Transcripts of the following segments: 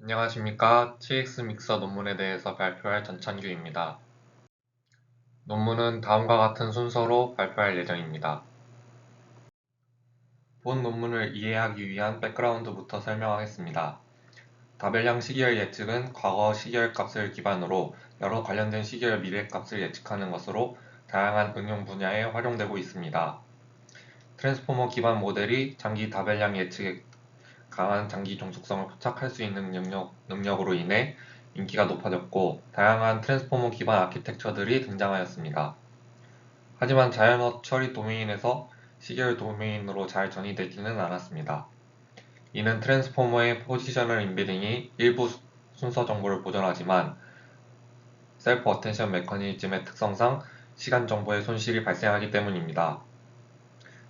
안녕하십니까. TX 믹서 논문에 대해서 발표할 전찬규입니다. 논문은 다음과 같은 순서로 발표할 예정입니다. 본 논문을 이해하기 위한 백그라운드부터 설명하겠습니다. 다벨량 시계열 예측은 과거 시계열 값을 기반으로 여러 관련된 시계열 미래 값을 예측하는 것으로 다양한 응용 분야에 활용되고 있습니다. 트랜스포머 기반 모델이 장기 다벨량 예측에 강한 장기 종속성을 포착할 수 있는 능력으로 인해 인기가 높아졌고 다양한 트랜스포머 기반 아키텍처들이 등장하였습니다. 하지만 자연어 처리 도메인에서 시계열 도메인으로 잘 전이되지는 않았습니다. 이는 트랜스포머의 포지셔널 인베딩이 일부 순서 정보를 보존하지만 셀프 어텐션 메커니즘의 특성상 시간 정보의 손실이 발생하기 때문입니다.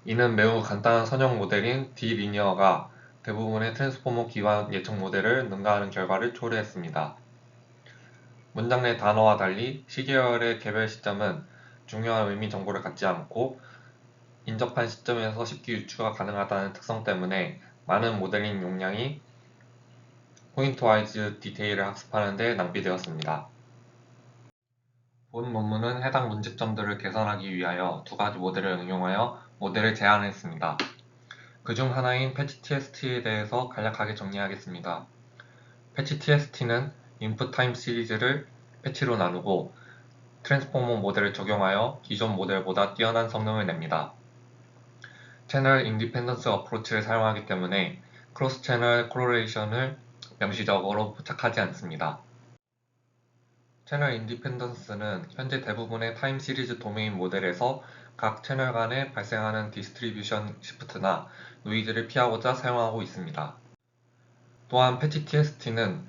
이는 매우 간단한 선형 모델인 D-리니어가 대부분의 트랜스포머 기반 예측 모델을 능가하는 결과를 초래했습니다. 문장 내 단어와 달리 시계열의 개별 시점은 중요한 의미 정보를 갖지 않고 인접한 시점에서 쉽게 유추가 가능하다는 특성 때문에 많은 모델링 용량이 포인트와이즈 디테일을 학습하는 데 낭비되었습니다. 본 논문은 해당 문제점들을 개선하기 위하여 두 가지 모델을 응용하여 모델을 제안했습니다. 그중 하나인 패치 TST에 대해서 간략하게 정리하겠습니다. 패치 TST는 인풋 타임 시리즈를 패치로 나누고 트랜스포머 모델을 적용하여 기존 모델보다 뛰어난 성능을 냅니다. 채널 인디펜던스 어프로치를 사용하기 때문에 크로스 채널 코러레이션을 명시적으로 포착하지 않습니다. 채널 인디펜던스는 현재 대부분의 타임 시리즈 도메인 모델에서 각 채널 간에 발생하는 디스트리뷰션 시프트나 노이즈를 피하고자 사용하고 있습니다. 또한 패치 TST는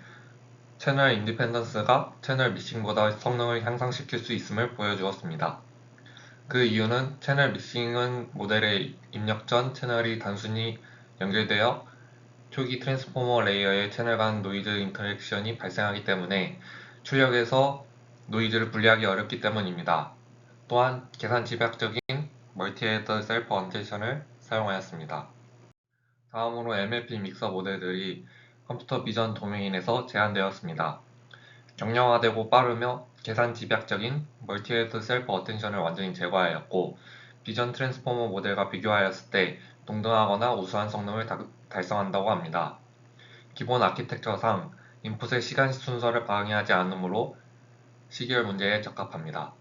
채널 인디펜던스가 채널 미싱보다 성능을 향상시킬 수 있음을 보여주었습니다. 그 이유는 채널 미싱은 모델에 입력 전 채널이 단순히 연결되어 초기 트랜스포머 레이어의 채널 간 노이즈 인터랙션이 발생하기 때문에 출력에서 노이즈를 분리하기 어렵기 때문입니다. 또한 계산 집약적인 멀티헤드 셀프 언테이션을 사용하였습니다. 다음으로 MLP 믹서 모델들이 컴퓨터 비전 도메인에서 제한되었습니다. 경량화되고 빠르며 계산 집약적인 멀티헤드 셀프 어텐션을 완전히 제거하였고 비전 트랜스포머 모델과 비교하였을 때 동등하거나 우수한 성능을 달성한다고 합니다. 기본 아키텍처상 인풋의 시간 순서를 방해하지 않으므로 시계열 문제에 적합합니다.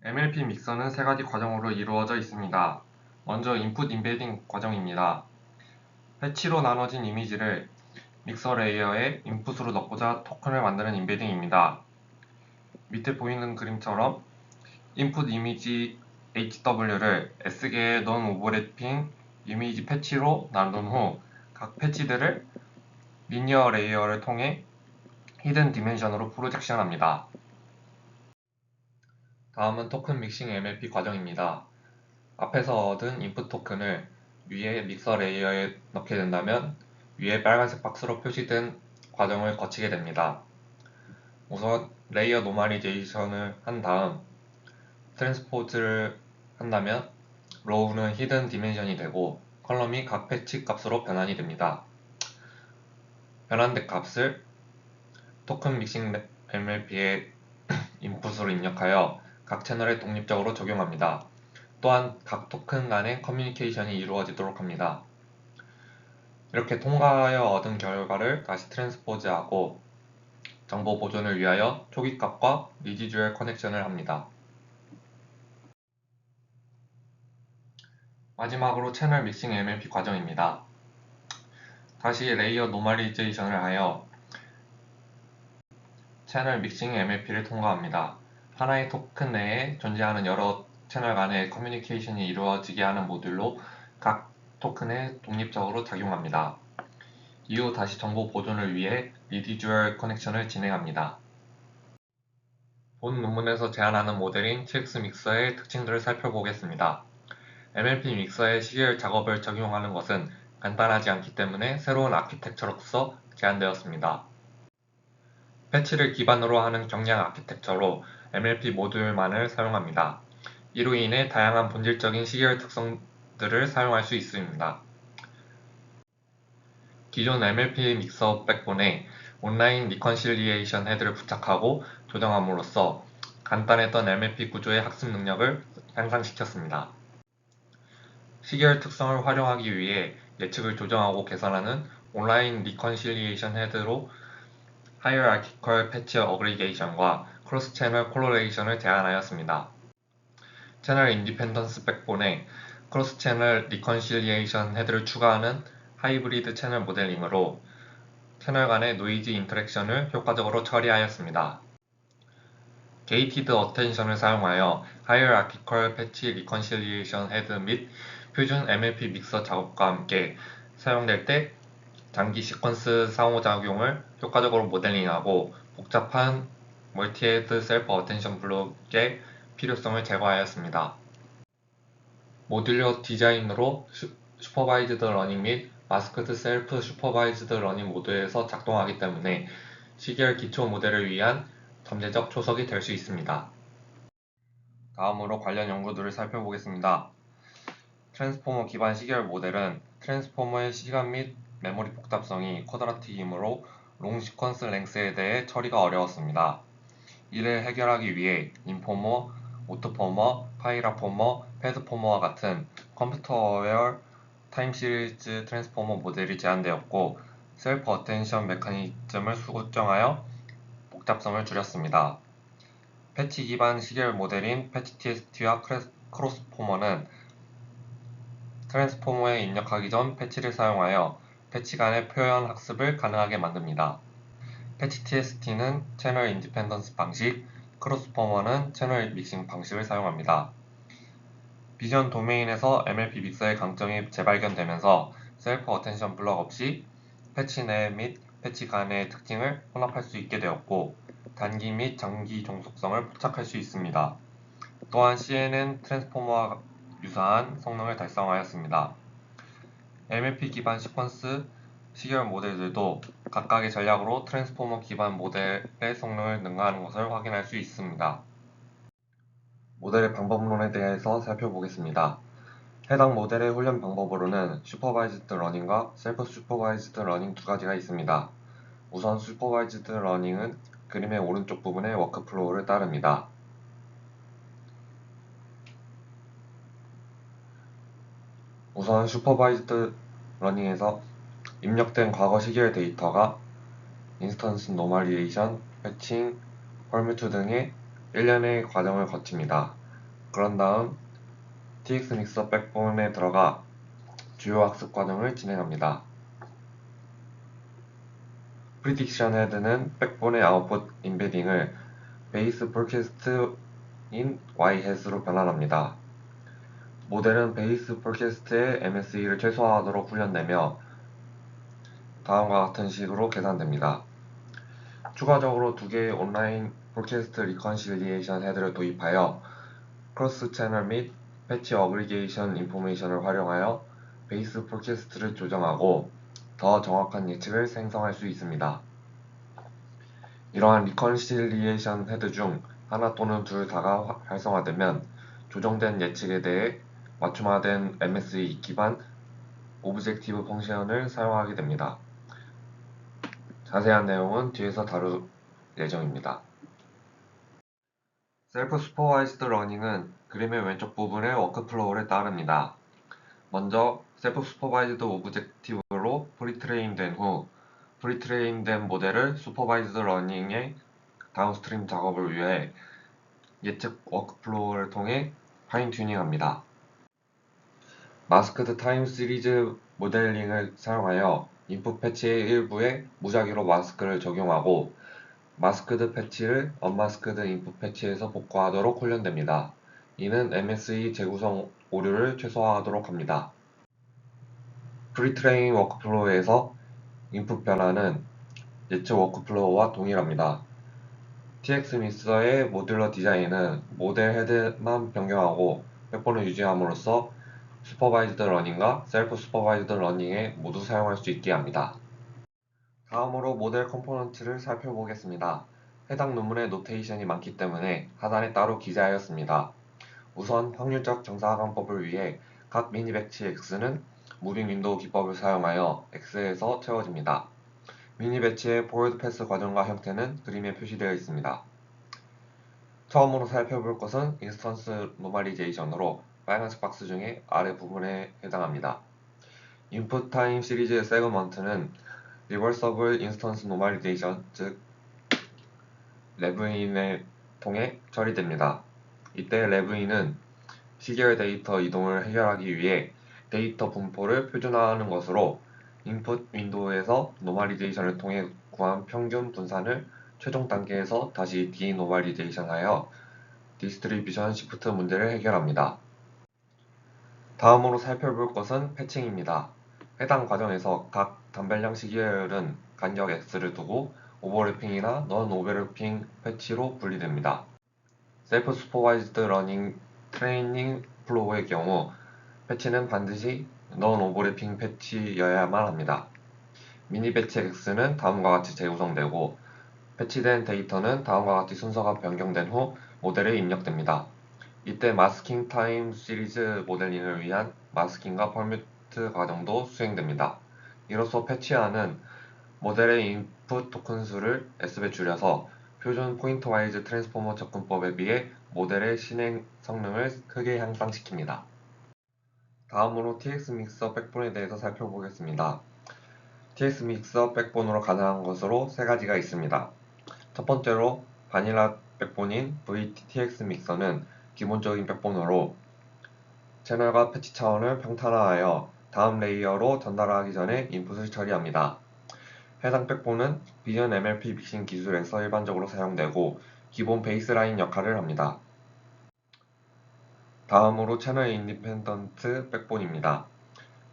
MLP 믹서는 세 가지 과정으로 이루어져 있습니다. 먼저 인풋 인베딩 과정입니다. 패치로 나눠진 이미지를 믹서 레이어에 인풋으로 넣고자 토큰을 만드는 인베딩입니다. 밑에 보이는 그림처럼 인풋 이미지 HW를 S개의 non overlapping 이미지 패치로 나눈 후 각 패치들을 리니어 레이어를 통해 히든 디멘션으로 프로젝션합니다. 다음은 토큰 믹싱 MLP 과정입니다. 앞에서 얻은 인풋 토큰을 위에 믹서 레이어에 넣게 된다면 위에 빨간색 박스로 표시된 과정을 거치게 됩니다. 우선 레이어 노멀리제이션을 한 다음 트랜스포즈를 한다면 로우는 히든 디멘션이 되고 컬럼이 각 패치 값으로 변환이 됩니다. 변환된 값을 토큰 믹싱 MLP의 인풋으로 입력하여 각 채널에 독립적으로 적용합니다. 또한 각 토큰 간의 커뮤니케이션이 이루어지도록 합니다. 이렇게 통과하여 얻은 결과를 다시 트랜스포즈하고 정보 보존을 위하여 초기값과 리지듀얼 커넥션을 합니다. 마지막으로 채널 믹싱 MLP 과정입니다. 다시 레이어 노멀리제이션을 하여 채널 믹싱 MLP를 통과합니다. 하나의 토큰 내에 존재하는 여러 채널 간의 커뮤니케이션이 이루어지게 하는 모듈로 각 토큰에 독립적으로 작용합니다. 이후 다시 정보 보존을 위해 리디듀얼 커넥션을 진행합니다. 본 논문에서 제안하는 모델인 TX 믹서의 특징들을 살펴보겠습니다. MLP 믹서에 시계열 작업을 적용하는 것은 간단하지 않기 때문에 새로운 아키텍처로서 제안되었습니다. 패치를 기반으로 하는 경량 아키텍처로 MLP 모듈만을 사용합니다. 이로 인해 다양한 본질적인 시계열 특성들을 사용할 수 있습니다. 기존 MLP 믹서 백본에 온라인 리컨실리에이션 헤드를 부착하고 조정함으로써 간단했던 MLP 구조의 학습 능력을 향상시켰습니다. 시계열 특성을 활용하기 위해 예측을 조정하고 개선하는 온라인 리컨실리에이션 헤드로 하이어라키컬 패치 어그리게이션과 크로스 채널 콜러레이션을 제안하였습니다. 채널 인디펜던스 백본에 크로스 채널 리컨실리에이션 헤드를 추가하는 하이브리드 채널 모델링으로 채널 간의 노이즈 인터랙션을 효과적으로 처리하였습니다. 게이티드 어텐션을 사용하여 하이어라키컬 패치 리컨실리에이션 헤드 및 표준 MLP 믹서 작업과 함께 사용될 때 장기 시퀀스 상호작용을 효과적으로 모델링하고 복잡한 멀티헤드 셀프 어텐션 블록의 필요성을 제거하였습니다. 모듈러 디자인으로 슈퍼바이즈드 러닝 및 마스크드 셀프 슈퍼바이즈드 러닝 모드에서 작동하기 때문에 시계열 기초 모델을 위한 잠재적 초석이 될 수 있습니다. 다음으로 관련 연구들을 살펴보겠습니다. 트랜스포머 기반 시계열 모델은 트랜스포머의 시간 및 메모리 복잡성이 쿼드라틱이므로 롱 시퀀스 랭스에 대해 처리가 어려웠습니다. 이를 해결하기 위해 인포머, 오토포머, 파이라포머, 패드포머와 같은 컴퓨터 어웨어 타임 시리즈 트랜스포머 모델이 제안되었고 셀프 어텐션 메커니즘을 수정하여 복잡성을 줄였습니다. 패치 기반 시계열 모델인 패치TST와 크로스포머는 트랜스포머에 입력하기 전 패치를 사용하여 패치 간의 표현 학습을 가능하게 만듭니다. 패치TST는 채널 인디펜던스 방식, 크로스포머는 채널 믹싱 방식을 사용합니다. 비전 도메인에서 MLP 믹서의 강점이 재발견되면서 셀프 어텐션 블럭 없이 패치 내 및 패치 간의 특징을 혼합할 수 있게 되었고 단기 및 장기 종속성을 포착할 수 있습니다. 또한 CNN 트랜스포머와 유사한 성능을 달성하였습니다. MLP 기반 시퀀스 시계열 모델들도 각각의 전략으로 트랜스포머 기반 모델의 성능을 능가하는 것을 확인할 수 있습니다. 모델의 방법론에 대해서 살펴보겠습니다. 해당 모델의 훈련 방법으로는 슈퍼바이즈드 러닝과 셀프 슈퍼바이즈드 러닝 두 가지가 있습니다. 우선 슈퍼바이즈드 러닝은 그림의 오른쪽 부분의 워크플로우를 따릅니다. 우선 슈퍼바이즈드 러닝에서 입력된 과거 시계열 데이터가 인스턴스 노멀리에이션, 패칭, 펄뮤트 등의 일련의 과정을 거칩니다. 그런 다음 TX 믹서 백본에 들어가 주요 학습 과정을 진행합니다. 프리딕션 헤드는 백본의 아웃풋 임베딩을 베이스 포캐스트인 yhet으로 변환합니다. 모델은 베이스 포캐스트의 MSE를 최소화하도록 훈련되며 다음과 같은 식으로 계산됩니다. 추가적으로 두 개의 온라인 포캐스트 리컨실리에이션 헤드를 도입하여 크로스 채널 및 패치 어그리게이션 인포메이션을 활용하여 베이스 포캐스트를 조정하고 더 정확한 예측을 생성할 수 있습니다. 이러한 리컨실리에이션 헤드 중 하나 또는 둘 다가 활성화되면 조정된 예측에 대해 맞춤화된 MSE 기반 오브젝티브 펑션을 사용하게 됩니다. 자세한 내용은 뒤에서 다룰 예정입니다. 셀프 슈퍼바이즈드 러닝은 그림의 왼쪽 부분의 워크플로우를 따릅니다. 먼저 셀프 슈퍼바이즈드 오브젝티브로 프리트레인된 후 프리트레인된 모델을 슈퍼바이즈드 러닝의 다운스트림 작업을 위해 예측 워크플로우를 통해 파인 튜닝합니다. 마스크드 타임 시리즈 모델링을 사용하여 인풋 패치의 일부에 무작위로 마스크를 적용하고 마스크드 패치를 언마스크드 인풋 패치에서 복구하도록 훈련됩니다. 이는 MSE 재구성 오류를 최소화하도록 합니다. 프리트레인 워크플로우에서 인풋 변화는 예측 워크플로우와 동일합니다. TX 믹서의 모듈러 디자인은 모델 헤드만 변경하고 백본을 유지함으로써 슈퍼바이즈드 러닝과 셀프 슈퍼바이즈드 러닝에 모두 사용할 수 있게 합니다. 다음으로 모델 컴포넌트를 살펴보겠습니다. 해당 논문의 노테이션이 많기 때문에 하단에 따로 기재하였습니다. 우선 확률적 정사각형법을 위해 각 미니배치 x는 무빙 윈도우 기법을 사용하여 X에서 채워집니다. 미니 배치의 포워드 패스 과정과 형태는 그림에 표시되어 있습니다. 처음으로 살펴볼 것은 인스턴스 노멀리제이션으로 빨간색 박스 중에 아래 부분에 해당합니다. 인풋 타임 시리즈 세그먼트는 리버서블 인스턴스 노멀리제이션, 즉 레브인을 통해 처리됩니다. 이때 레브인은 시계열 데이터 이동을 해결하기 위해 데이터 분포를 표준화하는 것으로 인풋 윈도우에서 노멀리제이션을 통해 구한 평균 분산을 최종 단계에서 다시 디노멀리제이션하여 디스트리뷰션 시프트 문제를 해결합니다. 다음으로 살펴볼 것은 패칭입니다. 해당 과정에서 각 단발량 시계열은 간격 x를 두고 오버래핑이나 넌 오버래핑 패치로 분리됩니다. 셀프 슈퍼바이즈드 러닝 트레이닝 플로우의 경우 패치는 반드시 넌 오버래핑 패치여야만 합니다. 미니 배치 X는 다음과 같이 재구성되고 패치된 데이터는 다음과 같이 순서가 변경된 후 모델에 입력됩니다. 이때 마스킹 타임 시리즈 모델링을 위한 마스킹과 퍼뮤트 과정도 수행됩니다. 이로써 패치안은 모델의 인풋 토큰 수를 S배 줄여서 표준 포인트와이즈 트랜스포머 접근법에 비해 모델의 실행 성능을 크게 향상시킵니다. 다음으로 TX 믹서 백본에 대해서 살펴보겠습니다. TX 믹서 백본으로 가능한 것으로 세 가지가 있습니다. 첫 번째로 바닐라 백본인 VTX 믹서는 기본적인 백본으로 채널과 패치 차원을 평탄화하여 다음 레이어로 전달하기 전에 인풋을 처리합니다. 해당 백본은 비전 MLP 믹싱 기술에서 일반적으로 사용되고 기본 베이스라인 역할을 합니다. 다음으로 채널 인디펜던트 백본입니다.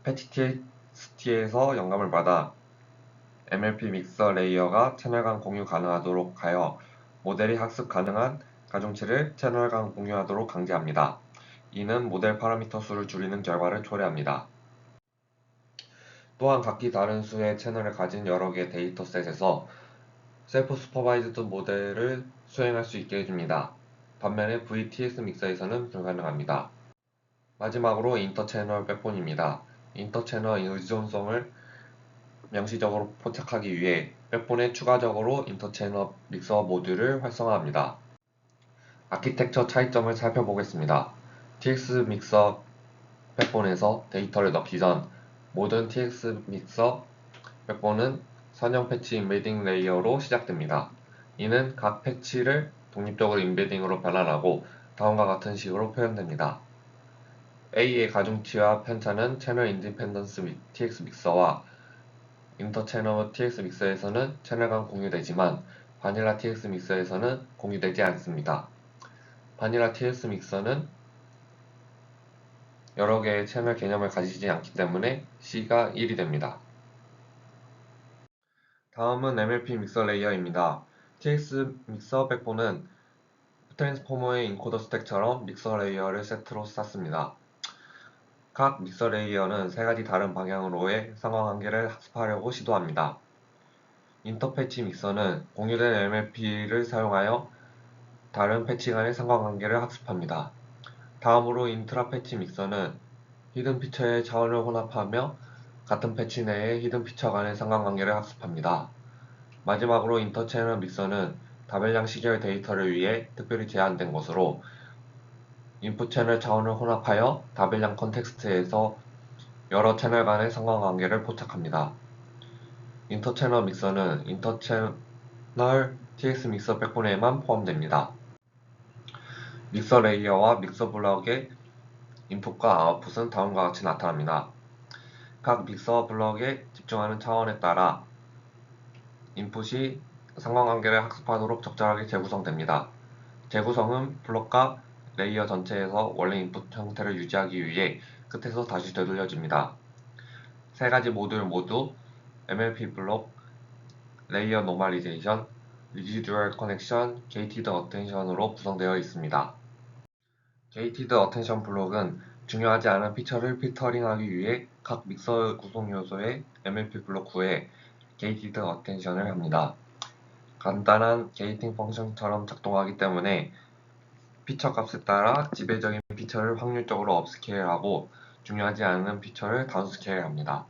패치 TXT에서 영감을 받아 MLP 믹서 레이어가 채널 간 공유 가능하도록 하여 모델이 학습 가능한 가중치를 채널 간 공유하도록 강제합니다. 이는 모델 파라미터 수를 줄이는 결과를 초래합니다. 또한 각기 다른 수의 채널을 가진 여러 개의 데이터셋에서 셀프 슈퍼바이즈드 모델을 수행할 수 있게 해줍니다. 반면에 VTX 믹서에서는 불가능합니다. 마지막으로 인터채널 백본입니다. 인터채널 의존성을 명시적으로 포착하기 위해 백본에 추가적으로 인터채널 믹서 모듈을 활성화합니다. 아키텍처 차이점을 살펴보겠습니다. TX 믹서 백본에서 데이터를 넣기 전 모든 TX 믹서 백본은 선형 패치 인베딩 레이어로 시작됩니다. 이는 각 패치를 독립적으로 인베딩으로 변환하고 다음과 같은 식으로 표현됩니다. A의 가중치와 편차는 채널 인디펜던스 TX 믹서와 인터채널 TX 믹서에서는 채널 간 공유되지만 바닐라 TX 믹서에서는 공유되지 않습니다. 바닐라 TX 믹서는 여러 개의 채널 개념을 가지지 않기 때문에 C가 1이 됩니다. 다음은 MLP 믹서 레이어입니다. TX 믹서 백본은 트랜스포머의 인코더 스택처럼 믹서 레이어를 세트로 쌌습니다. 각 믹서 레이어는 세 가지 다른 방향으로의 상황 한계를 학습하려고 시도합니다. 인터패치 믹서는 공유된 MLP를 사용하여 다른 패치 간의 상관관계를 학습합니다. 다음으로 인트라 패치 믹서는 히든 피처의 차원을 혼합하며 같은 패치 내의 히든 피처 간의 상관관계를 학습합니다. 마지막으로 인터채널 믹서는 다별량 시계열 데이터를 위해 특별히 제한된 것으로 인풋 채널 차원을 혼합하여 다별량 컨텍스트에서 여러 채널 간의 상관관계를 포착합니다. 인터채널 믹서는 인터채널 TX 믹서 백본에만 포함됩니다. 믹서 레이어와 믹서 블럭의 인풋과 아웃풋은 다음과 같이 나타납니다. 각 믹서 블럭에 집중하는 차원에 따라 인풋이 상관관계를 학습하도록 적절하게 재구성됩니다. 재구성은 블럭과 레이어 전체에서 원래 인풋 형태를 유지하기 위해 끝에서 다시 되돌려집니다. 세 가지 모듈 모두 MLP 블록, 레이어 노멀리제이션, 리지듀얼 커넥션, 게이티드 어텐션으로 구성되어 있습니다. 게이티드 어텐션 블록은 중요하지 않은 피처를 필터링하기 위해 각 믹서 구성 요소의 MLP 블록 후에 게이티드 어텐션을 합니다. 간단한 게이팅 펑션처럼 작동하기 때문에 피처 값에 따라 지배적인 피처를 확률적으로 업스케일하고 중요하지 않은 피처를 다운스케일 합니다.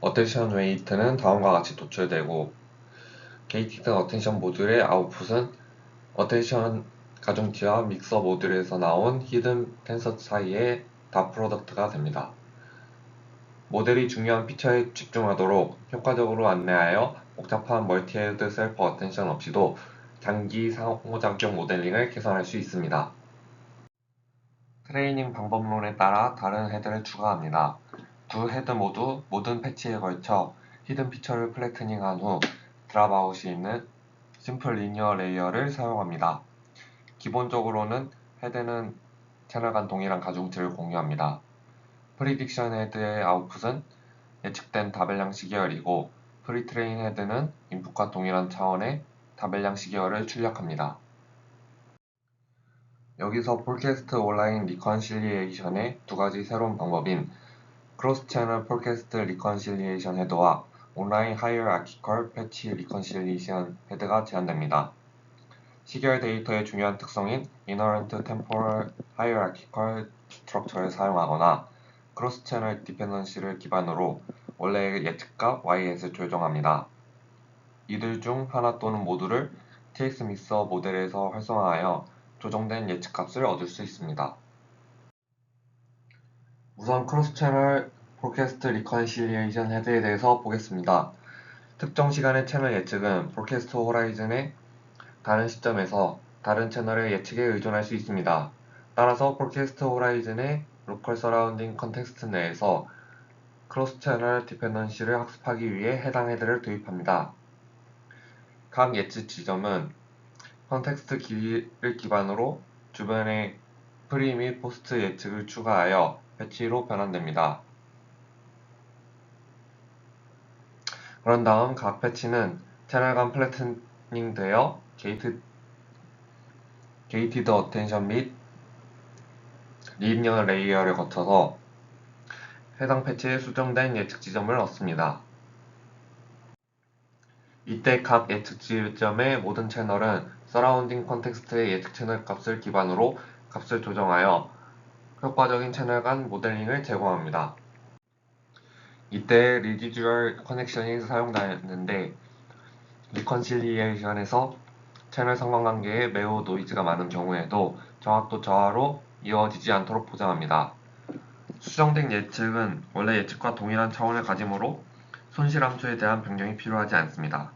어텐션 웨이트는 다음과 같이 도출되고 게이티드 어텐션 모듈의 아웃풋은 어텐션 가중치와 믹서 모듈에서 나온 히든 텐서 사이의 닷 프로덕트가 됩니다. 모델이 중요한 피처에 집중하도록 효과적으로 안내하여 복잡한 멀티-헤드 셀프 어텐션 없이도 장기 상호작용 모델링을 개선할 수 있습니다. 트레이닝 방법론에 따라 다른 헤드를 추가합니다. 두 헤드 모두 모든 패치에 걸쳐 히든 피처를 플래트닝한 후 드랍아웃이 있는 심플 리니어 레이어를 사용합니다. 기본적으로는 헤드는 채널 간 동일한 가중치를 공유합니다. 프리딕션 헤드의 아웃풋은 예측된 다벨량 시계열이고 프리트레인 헤드는 인풋과 동일한 차원의 다벨량 시계열을 출력합니다. 여기서 폴캐스트 온라인 리컨실리에이션의 두 가지 새로운 방법인 크로스 채널 폴캐스트 리컨실리에이션 헤드와 온라인 하이어아키컬 패치 리컨실리에이션 헤드가 제한됩니다. 시계열 데이터의 중요한 특성인 이너런트 템포럴 하이어아키컬 스트럭처를 사용하거나 크로스 채널 디펜던시를 기반으로 원래의 예측값 y-햇을 조정합니다. 이들 중 하나 또는 모두를 TX 믹서 모델에서 활성화하여 조정된 예측값을 얻을 수 있습니다. 우선 크로스 채널 포캐스트 리컨실리에이션 헤드에 대해서 보겠습니다. 특정 시간의 채널 예측은 포캐스트 호라이즌의 다른 시점에서 다른 채널의 예측에 의존할 수 있습니다. 따라서 포캐스트 호라이즌의 로컬 서라운딩 컨텍스트 내에서 크로스 채널 디펜던시를 학습하기 위해 해당 헤드를 도입합니다. 각 예측 지점은 컨텍스트 길이를 기반으로 주변의 프리 및 포스트 예측을 추가하여 패치로 변환됩니다. 그런 다음 각 패치는 채널 간 플래트닝 되어 게이티드 어텐션 및 리니어 레이어를 거쳐서 해당 패치에 수정된 예측 지점을 얻습니다. 이때 각 예측 지점의 모든 채널은 서라운딩 컨텍스트의 예측 채널 값을 기반으로 값을 조정하여 효과적인 채널 간 모델링을 제공합니다. 이때 리디듀얼 커넥션이 사용되는데 리컨실리에이션에서 채널 상관관계에 매우 노이즈가 많은 경우에도 정확도 저하로 이어지지 않도록 보장합니다. 수정된 예측은 원래 예측과 동일한 차원을 가지므로 손실 함수에 대한 변경이 필요하지 않습니다.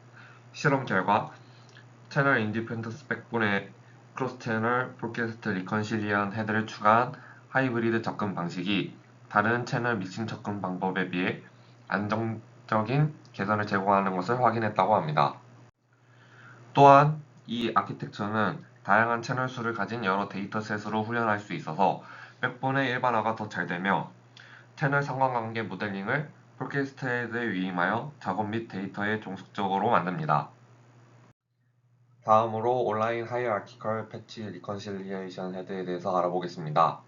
실험 결과 채널 인디펜던스 백본에 크로스 채널 폴캐스트 리컨실리언 헤드를 추가한 하이브리드 접근 방식이 다른 채널 믹싱 접근 방법에 비해 안정적인 개선을 제공하는 것을 확인했다고 합니다. 또한 이 아키텍처는 다양한 채널 수를 가진 여러 데이터셋으로 훈련할 수 있어서 백본의 일반화가 더 잘 되며 채널 상관관계 모델링을 폴캐스트 헤드에 위임하여 작업 및 데이터에 종속적으로 만듭니다. 다음으로 온라인 하이어아키컬 패치 리컨실리에이션 헤드에 대해서 알아보겠습니다.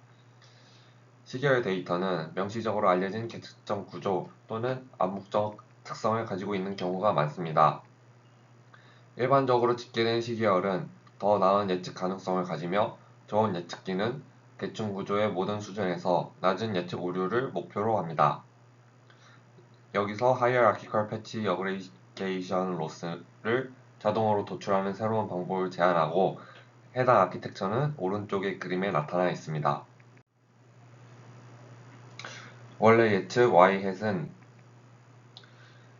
시계열 데이터는 명시적으로 알려진 계측점 구조 또는 암묵적 특성을 가지고 있는 경우가 많습니다. 일반적으로 집계된 시계열은 더 나은 예측 가능성을 가지며 좋은 예측기는 대충 구조의 모든 수준에서 낮은 예측 오류를 목표로 합니다. 여기서 하이어아키컬 패치 어그리게이션 로스를 자동으로 도출하는 새로운 방법을 제안하고 해당 아키텍처는 오른쪽의 그림에 나타나 있습니다. 원래 예측 y-햇은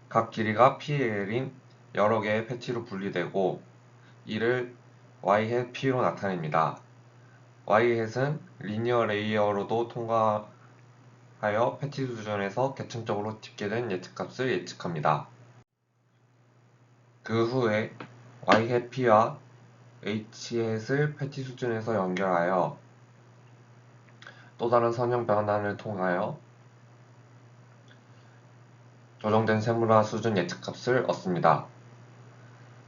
각 길이가 PL인 여러 개의 패치로 분리되고 이를 y-햇 P로 나타냅니다. y-햇은 리니어 레이어로도 통과하여 패치 수준에서 계층적으로 집계된 예측값을 예측합니다. 그 후에 y-햇 P와 h-햇을 패치 수준에서 연결하여 또 다른 선형 변환을 통하여 조정된 세분화 수준 예측값을 얻습니다.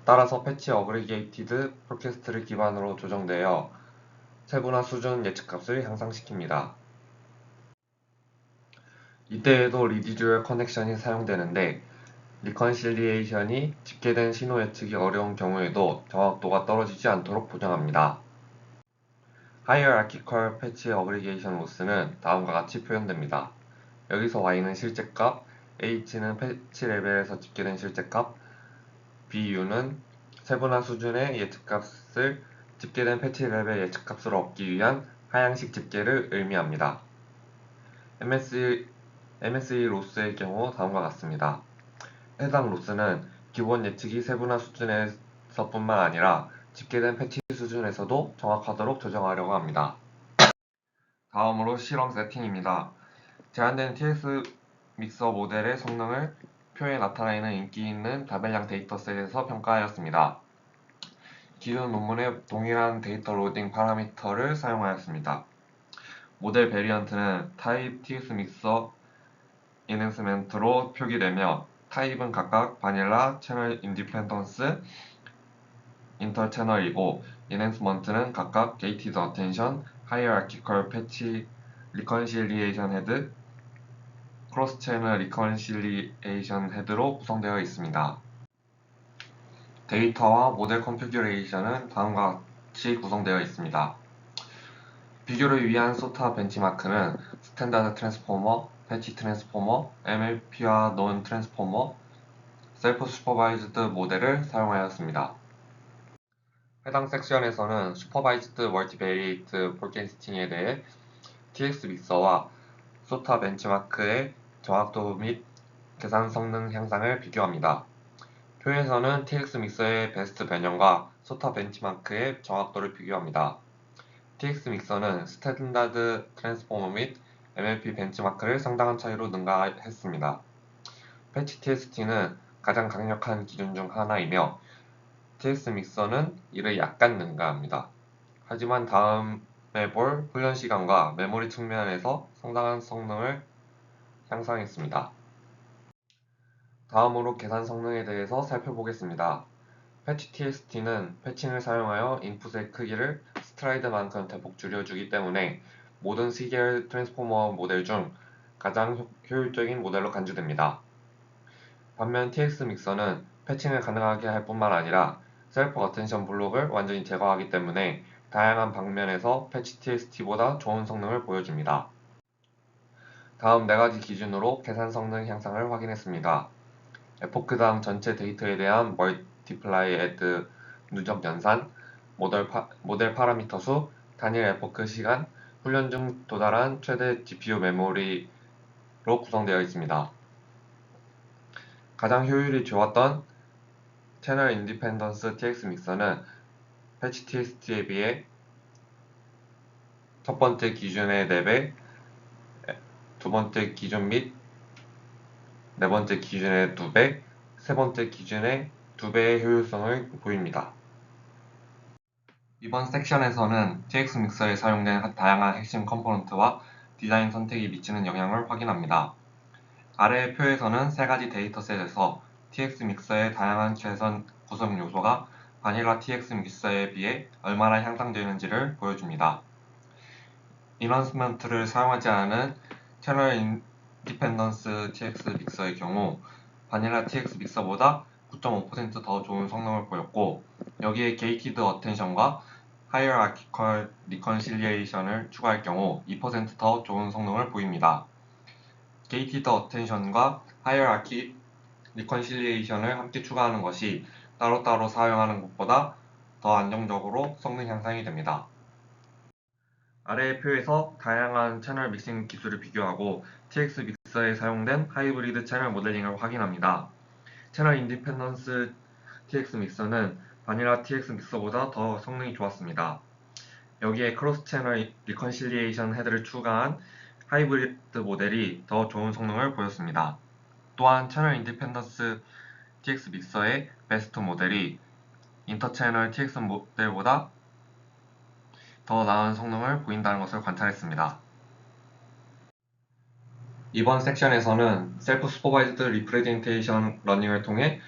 따라서 패치 어그리게이티드 포캐스트를 기반으로 조정되어 세분화 수준 예측값을 향상시킵니다. 이때에도 리디듀얼 커넥션이 사용되는데 리컨실리에이션이 집계된 신호 예측이 어려운 경우에도 정확도가 떨어지지 않도록 보장합니다. Hierarchical Patch Aggregation Loss는 다음과 같이 표현됩니다. 여기서 y는 실제값, h는 패치 레벨에서 집계된 실제값, bu는 세분화 수준의 예측값을 집계된 패치 레벨 예측값으로 얻기 위한 하향식 집계를 의미합니다. MSE 로스의 경우 다음과 같습니다. 해당 로스는 기본 예측이 세분화 수준에서뿐만 아니라 집계된 패치 수준에서도 정확하도록 조정하려고 합니다. 다음으로 실험 세팅입니다. 제한된 TX 믹서 모델의 성능을 표에 나타나 있는 인기 있는 다별량 데이터셋에서 평가하였습니다. 기존 논문에 동일한 데이터 로딩 파라미터를 사용하였습니다. 모델 베리언트는 타입 TX 믹서 인핸스먼트로 표기되며 타입은 각각 바닐라, 채널 인디펜던스, 인터 채널이고 인핸스먼트는 각각 게이티드 어텐션, 하이어라키컬 패치, 리컨실리에이션 헤드, 크로스 채널 리컨실리에이션 헤드로 구성되어 있습니다. 데이터와 모델 컨피규레이션은 다음과 같이 구성되어 있습니다. 비교를 위한 소타 벤치마크는 스탠다드 트랜스포머, 패치 트랜스포머, MLP와 논 트랜스포머, 셀프 슈퍼바이즈드 모델을 사용하였습니다. 해당 섹션에서는 슈퍼바이즈드 멀티베리에이트 폴캐스팅에 대해 TX 믹서와 소타 벤치마크의 정확도 및 계산 성능 향상을 비교합니다. 표에서는 TX 믹서의 베스트 변형과 소타 벤치마크의 정확도를 비교합니다. TX 믹서는 스탠다드 트랜스포머 및 MLP 벤치마크를 상당한 차이로 능가했습니다. 패치 TST는 가장 강력한 기준 중 하나이며 TX 믹서는 이를 약간 능가합니다. 하지만 다음에 볼 훈련 시간과 메모리 측면에서 상당한 성능을 향상했습니다. 다음으로 계산 성능에 대해서 살펴보겠습니다. 패치 TST는 패칭을 사용하여 인풋의 크기를 스트라이드만큼 대폭 줄여주기 때문에 모든 C계열 트랜스포머 모델 중 가장 효율적인 모델로 간주됩니다. 반면 TX 믹서는 패칭을 가능하게 할 뿐만 아니라 셀프 어텐션 블록을 완전히 제거하기 때문에 다양한 방면에서 패치 TST보다 좋은 성능을 보여줍니다. 다음 4가지 기준으로 계산 성능 향상을 확인했습니다. 에포크 다음 전체 데이터에 대한 멀티플라이 애드 누적 연산, 모델 파라미터 수, 단일 에포크 시간, 훈련 중 도달한 최대 GPU 메모리로 구성되어 있습니다. 가장 효율이 좋았던 채널 인디펜던스 TX 믹서는 패치 TST에 비해 첫 번째 기준의 4배, 두 번째 기준 및 네 번째 기준의 2배, 세 번째 기준의 2배의 효율성을 보입니다. 이번 섹션에서는 TX 믹서에 사용된 다양한 핵심 컴포넌트와 디자인 선택이 미치는 영향을 확인합니다. 아래의 표에서는 3가지 데이터셋에서 TX 믹서의 다양한 최선 구성 요소가 바닐라 TX 믹서에 비해 얼마나 향상되는지를 보여줍니다. 인핸스먼트를 사용하지 않은 채널 인디펜던스 TX 믹서의 경우 바닐라 TX 믹서보다 9.5% 더 좋은 성능을 보였고, 여기에 게이티드 어텐션과 하이어라키컬 리컨실리에이션을 추가할 경우 2% 더 좋은 성능을 보입니다. 게이티드 어텐션과 하이어라키 리컨실리에이션을 함께 추가하는 것이 따로따로 사용하는 것보다 더 안정적으로 성능 향상이 됩니다. 아래의 표에서 다양한 채널 믹싱 기술을 비교하고 TX 믹서에 사용된 하이브리드 채널 모델링을 확인합니다. 채널 인디펜던스 TX 믹서는 바닐라 TX 믹서보다 더 성능이 좋았습니다. 여기에 크로스 채널 리컨실리에이션 헤드를 추가한 하이브리드 모델이 더 좋은 성능을 보였습니다. 또한 채널 인디펜던스 TX 믹서의 베스트 모델이 인터 채널 TX 모델보다 더 나은 성능을 보인다는 것을 관찰했습니다. 이번 섹션에서는 셀프 슈퍼바이즈드 리프레젠테이션 러닝을 통해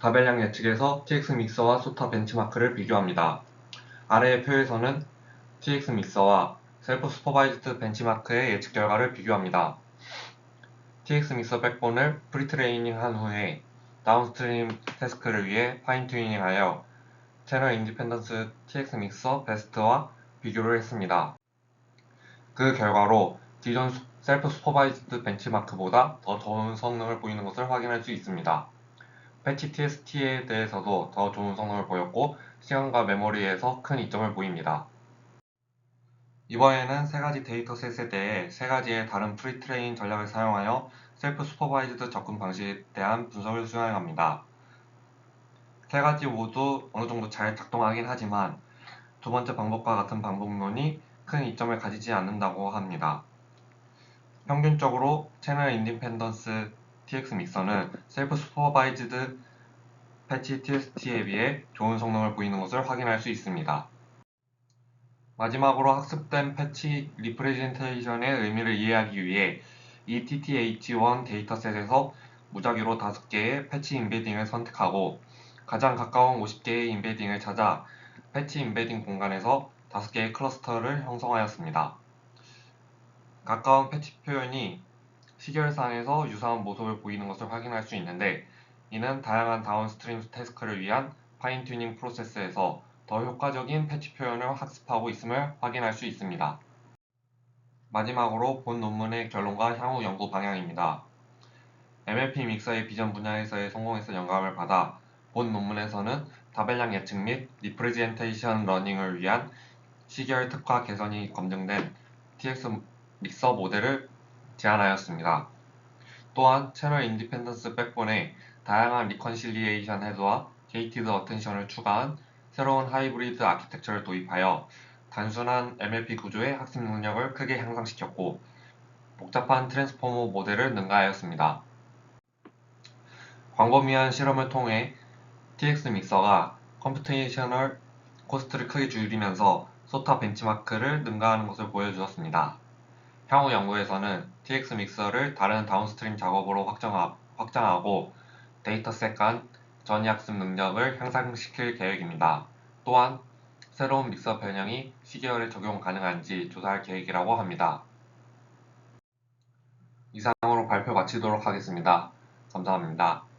다별량 예측에서 TX 믹서와 소타 벤치마크를 비교합니다. 아래의 표에서는 TX 믹서와 셀프 슈퍼바이즈드 벤치마크의 예측 결과를 비교합니다. TX 믹서 백본을 프리트레이닝 한 후에 다운스트림 태스크를 위해 파인 튜닝하여 채널 인디펜던스 TX 믹서 베스트와 비교를 했습니다. 그 결과로 기존 셀프 슈퍼바이즈드 벤치마크보다 더 좋은 성능을 보이는 것을 확인할 수 있습니다. 패치 TST에 대해서도 더 좋은 성능을 보였고 시간과 메모리에서 큰 이점을 보입니다. 이번에는 세 가지 데이터셋에 대해 세 가지의 다른 프리트레인 전략을 사용하여 셀프 슈퍼바이즈드 접근 방식에 대한 분석을 수행합니다. 세 가지 모두 어느 정도 잘 작동하긴 하지만 두 번째 방법과 같은 방법론이 큰 이점을 가지지 않는다고 합니다. 평균적으로 채널 인디펜던스 TX 믹서는 셀프 슈퍼바이즈드 패치 TST에 비해 좋은 성능을 보이는 것을 확인할 수 있습니다. 마지막으로 학습된 패치 리프레젠테이션의 의미를 이해하기 위해 ETTH1 데이터셋에서 무작위로 5개의 패치 임베딩을 선택하고 가장 가까운 50개의 임베딩을 찾아 패치 임베딩 공간에서 5개의 클러스터를 형성하였습니다. 가까운 패치 표현이 시계열상에서 유사한 모습을 보이는 것을 확인할 수 있는데 이는 다양한 다운스트림 태스크를 위한 파인 튜닝 프로세스에서 더 효과적인 패치 표현을 학습하고 있음을 확인할 수 있습니다. 마지막으로 본 논문의 결론과 향후 연구 방향입니다. MLP 믹서의 비전 분야에서의 성공에서 영감을 받아 본 논문에서는 다별량 예측 및 리프레젠테이션 러닝을 위한 시계열 특화 개선이 검증된 TX 믹서 모델을 제안하였습니다. 또한 채널 인디펜던스 백본에 다양한 리컨실리에이션 헤드와 게이티드 어텐션을 추가한 새로운 하이브리드 아키텍처를 도입하여 단순한 MLP 구조의 학습 능력을 크게 향상시켰고 복잡한 트랜스포머 모델을 능가하였습니다. 광범위한 실험을 통해 TX 믹서가 컴퓨테이셔널 코스트를 크게 줄이면서 소타 벤치마크를 능가하는 것을 보여주었습니다. 향후 연구에서는 TX 믹서를 다른 다운스트림 작업으로 확장하고 데이터셋 간 전이학습 능력을 향상시킬 계획입니다. 또한 새로운 믹서 변형이 시계열에 적용 가능한지 조사할 계획이라고 합니다. 이상으로 발표 마치도록 하겠습니다. 감사합니다.